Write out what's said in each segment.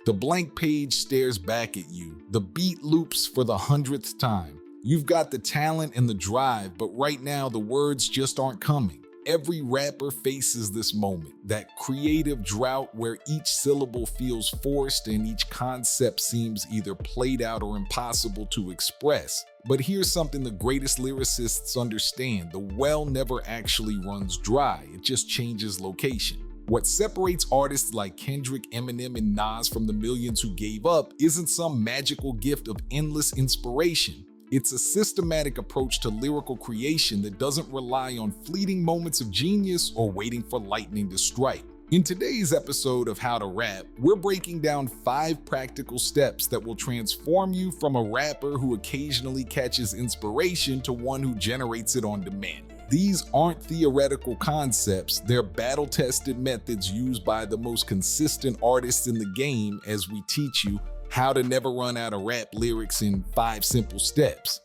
The blank page stares back at you. The beat loops for the 100th time. You've got the talent and the drive, but right now the words just aren't coming. Every rapper faces this moment, that creative drought where each syllable feels forced and each concept seems either played out or impossible to express. But here's something the greatest lyricists understand: the well never actually runs dry, it just changes location. What separates artists like Kendrick, Eminem, and Nas from the millions who gave up isn't some magical gift of endless inspiration. It's a systematic approach to lyrical creation that doesn't rely on fleeting moments of genius or waiting for lightning to strike. In today's episode of How to Rap, we're breaking down 5 practical steps that will transform you from a rapper who occasionally catches inspiration to one who generates it on demand. These aren't theoretical concepts, they're battle-tested methods used by the most consistent artists in the game as we teach you how to never run out of rap lyrics in 5 simple steps.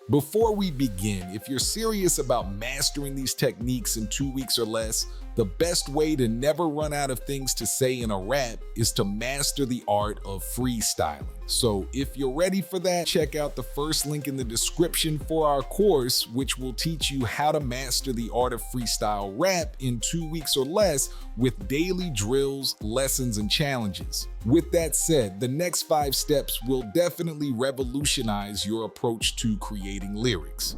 Before we begin, if you're serious about mastering these techniques in 2 weeks or less, the best way to never run out of things to say in a rap is to master the art of freestyling. So if you're ready for that, check out the first link in the description for our course, which will teach you how to master the art of freestyle rap in 2 weeks or less with daily drills, lessons, and challenges. With that said, the next 5 steps will definitely revolutionize your approach to creating lyrics.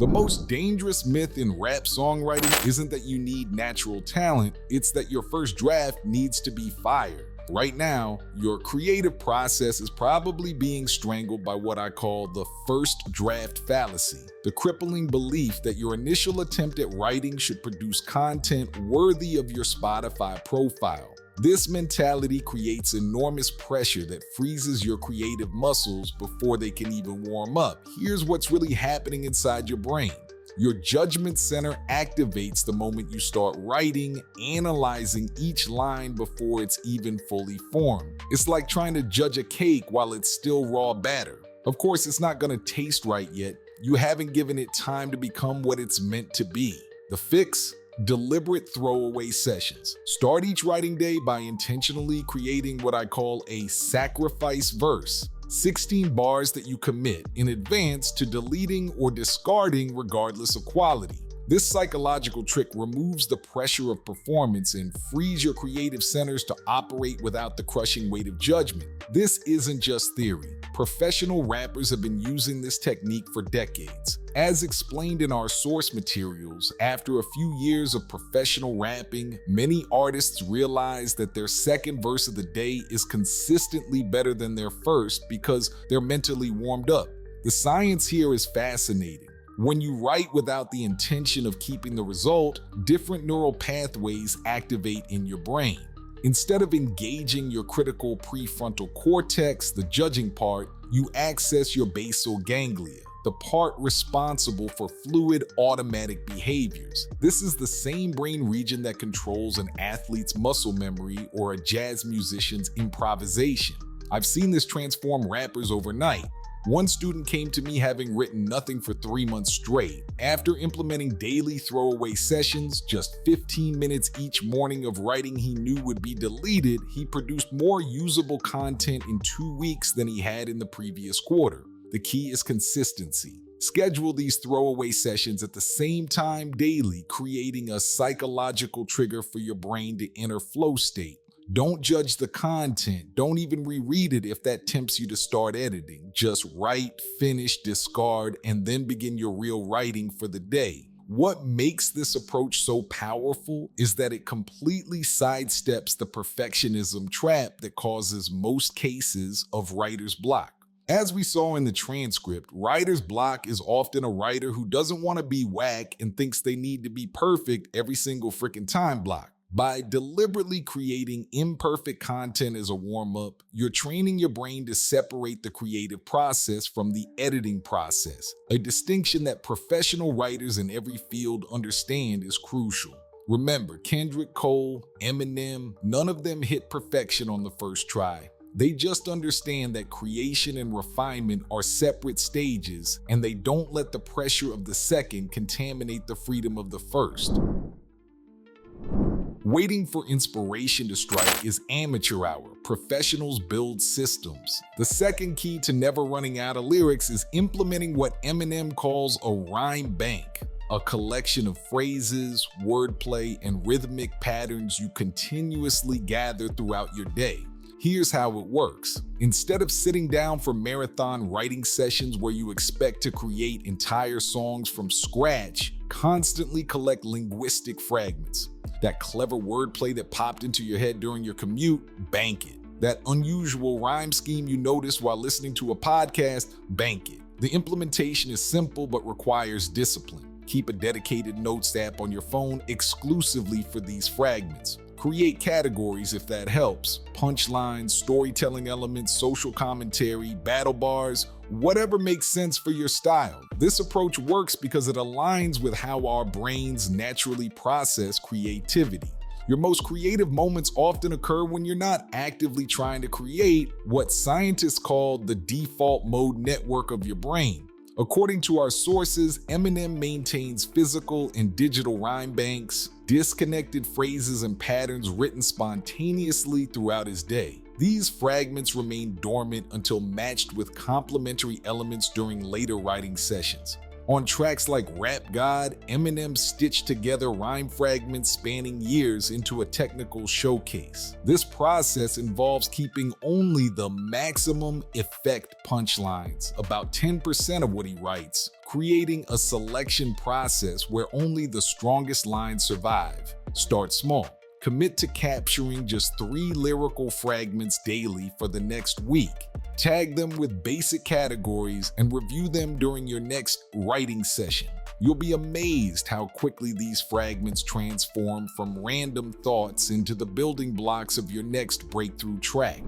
The most dangerous myth in rap songwriting isn't that you need natural talent, it's that your first draft needs to be fire. Right now, your creative process is probably being strangled by what I call the first draft fallacy, the crippling belief that your initial attempt at writing should produce content worthy of your Spotify profile. This mentality creates enormous pressure that freezes your creative muscles before they can even warm up. Here's what's really happening inside your brain. Your judgment center activates the moment you start writing, analyzing each line before it's even fully formed. It's like trying to judge a cake while it's still raw batter. Of course, it's not gonna taste right yet. You haven't given it time to become what it's meant to be. The fix? Deliberate throwaway sessions. Start each writing day by intentionally creating what I call a sacrifice verse. 16 bars that you commit in advance to deleting or discarding regardless of quality. This psychological trick removes the pressure of performance and frees your creative centers to operate without the crushing weight of judgment. This isn't just theory. Professional rappers have been using this technique for decades. As explained in our source materials, after a few years of professional rapping, many artists realize that their second verse of the day is consistently better than their first because they're mentally warmed up. The science here is fascinating. When you write without the intention of keeping the result, different neural pathways activate in your brain. Instead of engaging your critical prefrontal cortex, the judging part, you access your basal ganglia, the part responsible for fluid, automatic behaviors. This is the same brain region that controls an athlete's muscle memory or a jazz musician's improvisation. I've seen this transform rappers overnight. One student came to me having written nothing for 3 months straight. After implementing daily throwaway sessions, just 15 minutes each morning of writing he knew would be deleted, he produced more usable content in 2 weeks than he had in the previous quarter. The key is consistency. Schedule these throwaway sessions at the same time daily, creating a psychological trigger for your brain to enter flow state. Don't judge the content. Don't even reread it if that tempts you to start editing. Just write, finish, discard, and then begin your real writing for the day. What makes this approach so powerful is that it completely sidesteps the perfectionism trap that causes most cases of writer's block. As we saw in the transcript, writer's block is often a writer who doesn't want to be whack and thinks they need to be perfect every single freaking time block. By deliberately creating imperfect content as a warm-up, you're training your brain to separate the creative process from the editing process, a distinction that professional writers in every field understand is crucial. Remember, Kendrick, Cole, Eminem, none of them hit perfection on the first try. They just understand that creation and refinement are separate stages, and they don't let the pressure of the second contaminate the freedom of the first. Waiting for inspiration to strike is amateur hour. Professionals build systems. The second key to never running out of lyrics is implementing what Eminem calls a rhyme bank, a collection of phrases, wordplay, and rhythmic patterns you continuously gather throughout your day. Here's how it works. Instead of sitting down for marathon writing sessions where you expect to create entire songs from scratch, constantly collect linguistic fragments. That clever wordplay that popped into your head during your commute, bank it. That unusual rhyme scheme you noticed while listening to a podcast, bank it. The implementation is simple but requires discipline. Keep a dedicated notes app on your phone exclusively for these fragments. Create categories if that helps. Punchlines, storytelling elements, social commentary, battle bars, whatever makes sense for your style. This approach works because it aligns with how our brains naturally process creativity. Your most creative moments often occur when you're not actively trying to create what scientists call the default mode network of your brain. According to our sources, Eminem maintains physical and digital rhyme banks, disconnected phrases and patterns written spontaneously throughout his day. These fragments remain dormant until matched with complementary elements during later writing sessions. On tracks like Rap God, Eminem stitched together rhyme fragments spanning years into a technical showcase. This process involves keeping only the maximum effect punchlines, about 10% of what he writes, creating a selection process where only the strongest lines survive. Start small. Commit to capturing just 3 lyrical fragments daily for the next week. Tag them with basic categories and review them during your next writing session. You'll be amazed how quickly these fragments transform from random thoughts into the building blocks of your next breakthrough track.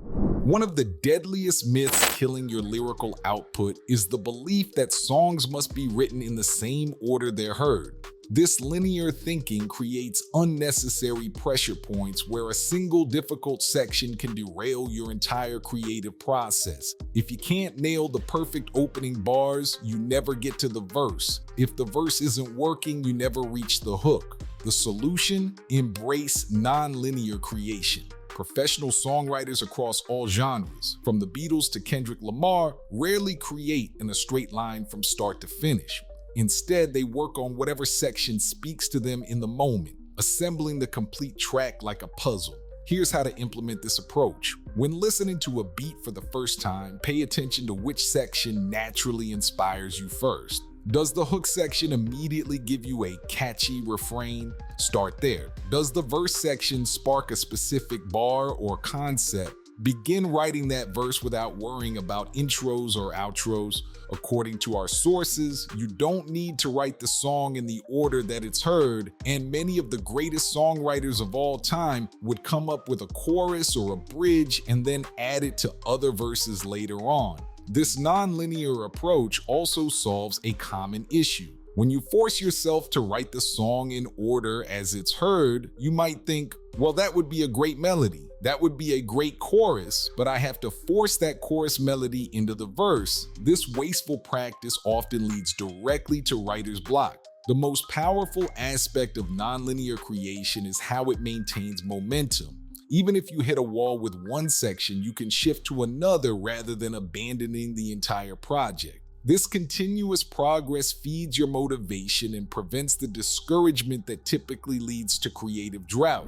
One of the deadliest myths killing your lyrical output is the belief that songs must be written in the same order they're heard. This linear thinking creates unnecessary pressure points where a single difficult section can derail your entire creative process. If you can't nail the perfect opening bars, you never get to the verse. If the verse isn't working, you never reach the hook. The solution? Embrace non-linear creation. Professional songwriters across all genres, from the Beatles to Kendrick Lamar, rarely create in a straight line from start to finish. Instead, they work on whatever section speaks to them in the moment, assembling the complete track like a puzzle. Here's how to implement this approach. When listening to a beat for the first time, pay attention to which section naturally inspires you first. Does the hook section immediately give you a catchy refrain? Start there. Does the verse section spark a specific bar or concept? Begin writing that verse without worrying about intros or outros. According to our sources, you don't need to write the song in the order that it's heard, and many of the greatest songwriters of all time would come up with a chorus or a bridge and then add it to other verses later on. This non-linear approach also solves a common issue. When you force yourself to write the song in order as it's heard, you might think, well, that would be a great melody. That would be a great chorus, but I have to force that chorus melody into the verse. This wasteful practice often leads directly to writer's block. The most powerful aspect of nonlinear creation is how it maintains momentum. Even if you hit a wall with one section, you can shift to another rather than abandoning the entire project. This continuous progress feeds your motivation and prevents the discouragement that typically leads to creative drought.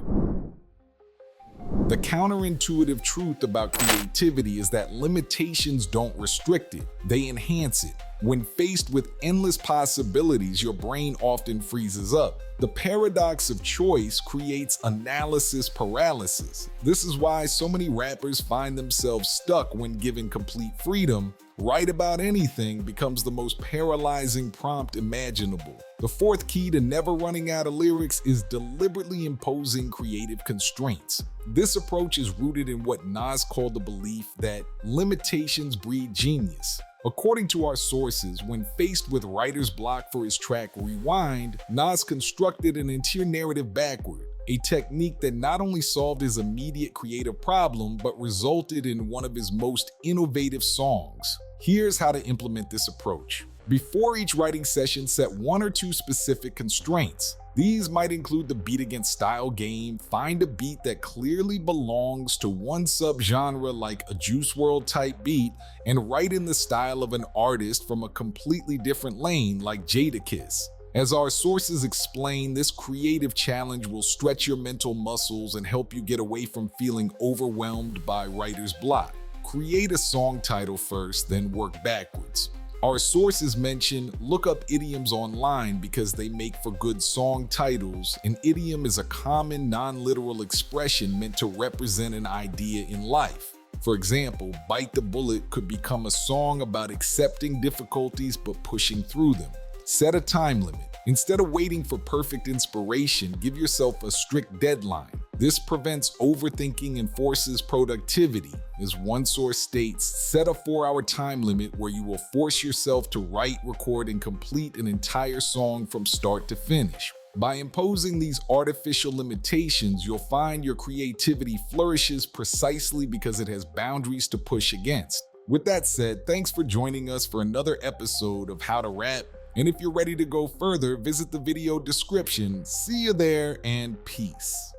The counterintuitive truth about creativity is that limitations don't restrict it, they enhance it. When faced with endless possibilities, your brain often freezes up. The paradox of choice creates analysis paralysis. This is why so many rappers find themselves stuck when given complete freedom. Write about anything becomes the most paralyzing prompt imaginable. The fourth key to never running out of lyrics is deliberately imposing creative constraints. This approach is rooted in what Nas called the belief that limitations breed genius. According to our sources, when faced with writer's block for his track Rewind, Nas constructed an entire narrative backward, a technique that not only solved his immediate creative problem, but resulted in one of his most innovative songs. Here's how to implement this approach. Before each writing session, set 1 or 2 specific constraints. These might include the beat against style game. Find a beat that clearly belongs to one subgenre like a Juice WRLD type beat, and write in the style of an artist from a completely different lane like Jadakiss. As our sources explain, this creative challenge will stretch your mental muscles and help you get away from feeling overwhelmed by writer's block. Create a song title first, then work backwards. Our sources mention look up idioms online because they make for good song titles. An idiom is a common non-literal expression meant to represent an idea in life. For example, Bite the Bullet could become a song about accepting difficulties but pushing through them. Set a time limit. Instead of waiting for perfect inspiration, give yourself a strict deadline. This prevents overthinking and forces productivity. As one source states, set a 4-hour time limit where you will force yourself to write, record, and complete an entire song from start to finish. By imposing these artificial limitations, you'll find your creativity flourishes precisely because it has boundaries to push against. With that said, thanks for joining us for another episode of How to Rap. And if you're ready to go further, visit the video description. See you there, and peace.